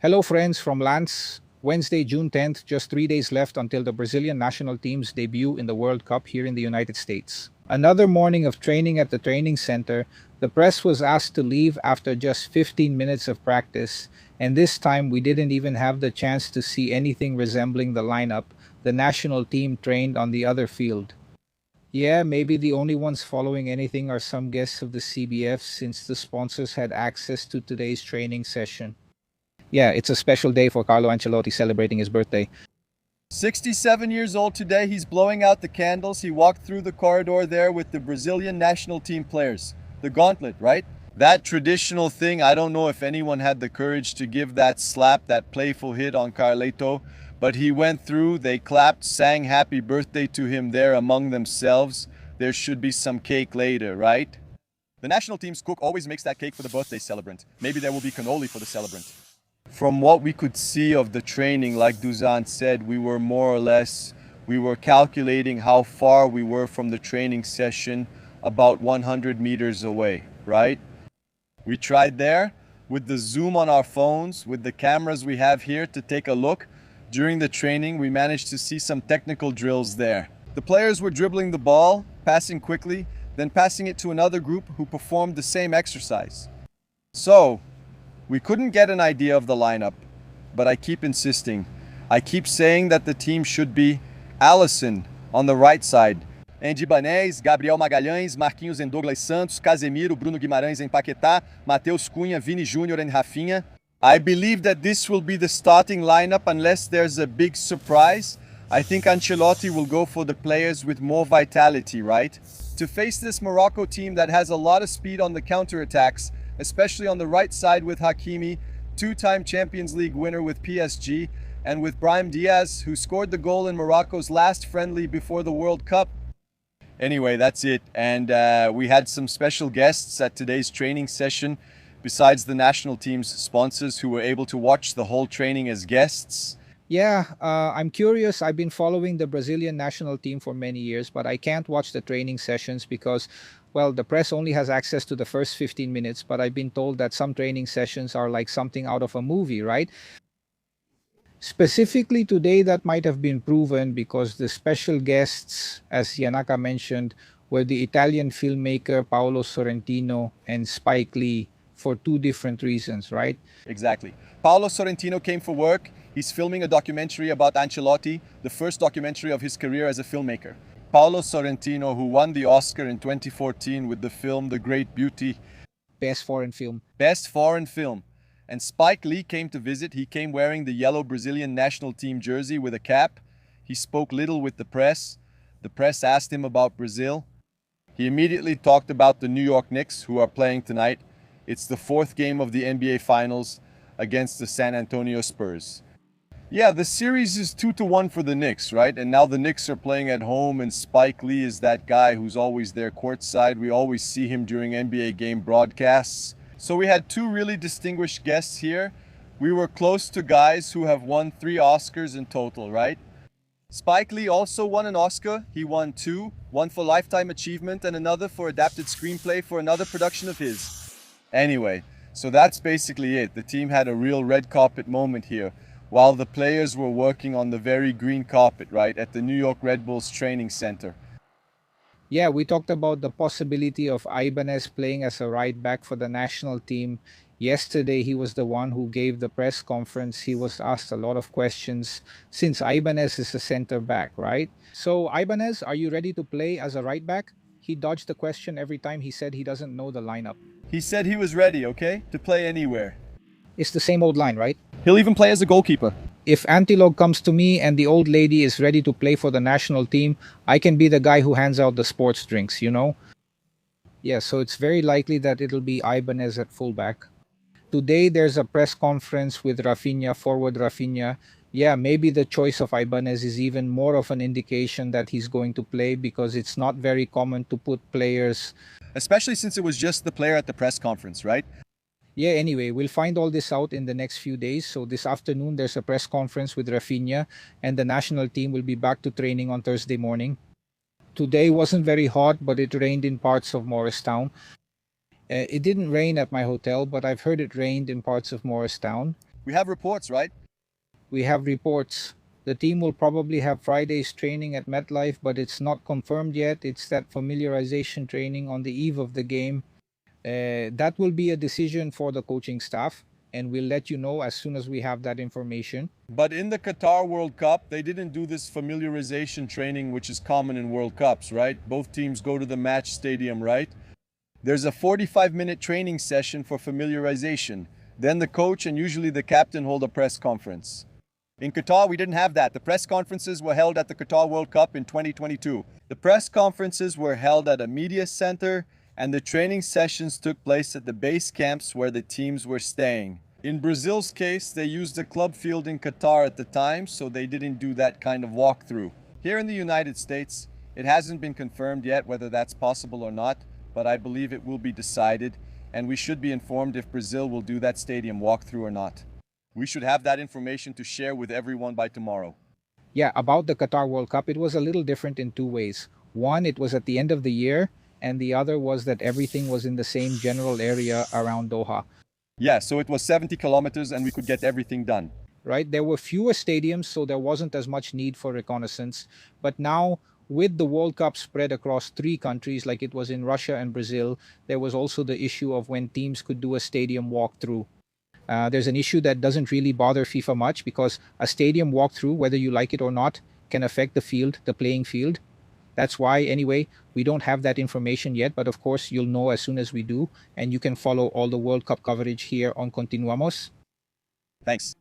Hello, friends from Lance. Wednesday, June 10th, just 3 days left until the Brazilian national team's debut in the World Cup here in the United States. Another morning of training at the training center. The press was asked to leave after just 15 minutes of practice, and this time we didn't even have the chance to see anything resembling the lineup. The national team trained on the other field. Yeah, maybe the only ones following anything are some guests of the CBF since the sponsors had access to today's training session. Yeah, it's a special day for Carlo Ancelotti celebrating his birthday. 67 years old today, he's blowing out the candles. He walked through the corridor there with the Brazilian national team players. The Gauntlet, right? That traditional thing, I don't know if anyone had the courage to give that slap, that playful hit on Carleto, but he went through, they clapped, sang happy birthday to him there among themselves. There should be some cake later, right? The national team's cook always makes that cake for the birthday celebrant. Maybe there will be cannoli for the celebrant. From what we could see of the training, like Dusan said, we were calculating how far we were from the training session, about 100 meters away, right? We tried there with the zoom on our phones, with the cameras we have here to take a look. During the training, we managed to see some technical drills there. The players were dribbling the ball, passing quickly, then passing it to another group who performed the same exercise. So, we couldn't get an idea of the lineup, but I keep insisting. I keep saying that the team should be Alisson on the right side. Ibanez, Gabriel Magalhães, Marquinhos and Douglas Santos, Casemiro, Bruno Guimarães and Paquetá, Matheus Cunha, Vini Júnior and Rafinha. I believe that this will be the starting lineup unless there's a big surprise. I think Ancelotti will go for the players with more vitality, right? To face this Morocco team that has a lot of speed on the counterattacks, especially on the right side with Hakimi, two-time Champions League winner with PSG, and with Brahim Diaz, who scored the goal in Morocco's last friendly before the World Cup. Anyway, that's it. And we had some special guests at today's training session, besides the national team's sponsors who were able to watch the whole training as guests. Yeah, I'm curious. I've been following the Brazilian national team for many years, but I can't watch the training sessions because, well, the press only has access to the first 15 minutes, but I've been told that some training sessions are like something out of a movie, right? Specifically today, that might have been proven because the special guests, as Yanaka mentioned, were the Italian filmmaker Paolo Sorrentino and Spike Lee for two different reasons, right? Exactly. Paolo Sorrentino came for work. He's filming a documentary about Ancelotti, the first documentary of his career as a filmmaker. Paolo Sorrentino, who won the Oscar in 2014 with the film The Great Beauty. Best foreign film. Best foreign film. And Spike Lee came to visit. He came wearing the yellow Brazilian national team jersey with a cap. He spoke little with the press. The press asked him about Brazil. He immediately talked about the New York Knicks, who are playing tonight. It's the fourth game of the NBA Finals against the San Antonio Spurs. Yeah, the series is 2-1 for the Knicks, right? And now the Knicks are playing at home, and Spike Lee is that guy who's always there courtside. We always see him during NBA game broadcasts. So we had two really distinguished guests here. We were close to guys who have won 3 Oscars in total, right? Spike Lee also won an Oscar. He won 2, one for Lifetime Achievement and another for adapted screenplay for another production of his. Anyway, so that's basically it. The team had a real red carpet moment here, while the players were working on the very green carpet, right, at the New York Red Bulls training center. Yeah, we talked about the possibility of Ibanez playing as a right back for the national team. Yesterday, he was the one who gave the press conference. He was asked a lot of questions since Ibanez is a center back, right? So, Ibanez, are you ready to play as a right back? He dodged the question every time he said he doesn't know the lineup. He said he was ready, okay, to play anywhere. It's the same old line, right? He'll even play as a goalkeeper. If Antilog comes to me and the old lady is ready to play for the national team, I can be the guy who hands out the sports drinks, you know? Yeah, so it's very likely that it'll be Ibanez at fullback. Today, there's a press conference with Rafinha, forward Rafinha. Yeah, maybe the choice of Ibanez is even more of an indication that he's going to play because it's not very common to put players. Especially since it was just the player at the press conference, right? Yeah, anyway, we'll find all this out in the next few days. So this afternoon, there's a press conference with Rafinha, and the national team will be back to training on Thursday morning. Today wasn't very hot, but it rained in parts of Morristown. It didn't rain at my hotel, but I've heard it rained in parts of Morristown. We have reports, right? We have reports. The team will probably have Friday's training at MetLife, but it's not confirmed yet. It's that familiarization training on the eve of the game. That will be a decision for the coaching staff, and we'll let you know as soon as we have that information. But in the Qatar World Cup, they didn't do this familiarization training, which is common in World Cups, right? Both teams go to the match stadium, right? There's a 45-minute training session for familiarization. Then the coach and usually the captain hold a press conference. In Qatar, we didn't have that. The press conferences were held at the Qatar World Cup in 2022. The press conferences were held at a media center, and the training sessions took place at the base camps where the teams were staying. In Brazil's case, they used the club field in Qatar at the time, so they didn't do that kind of walkthrough. Here in the United States, it hasn't been confirmed yet whether that's possible or not, but I believe it will be decided, and we should be informed if Brazil will do that stadium walkthrough or not. We should have that information to share with everyone by tomorrow. Yeah, about the Qatar World Cup, it was a little different in two ways. One, it was at the end of the year, and the other was that everything was in the same general area around Doha. Yeah, so it was 70 kilometers and we could get everything done. Right? There were fewer stadiums, so there wasn't as much need for reconnaissance. But now, with the World Cup spread across three countries, like it was in Russia and Brazil, there was also the issue of when teams could do a stadium walkthrough. There's an issue that doesn't really bother FIFA much because a stadium walkthrough, whether you like it or not, can affect the field, the playing field. That's why, anyway, we don't have that information yet, but of course, you'll know as soon as we do, and you can follow all the World Cup coverage here on Continuamos. Thanks.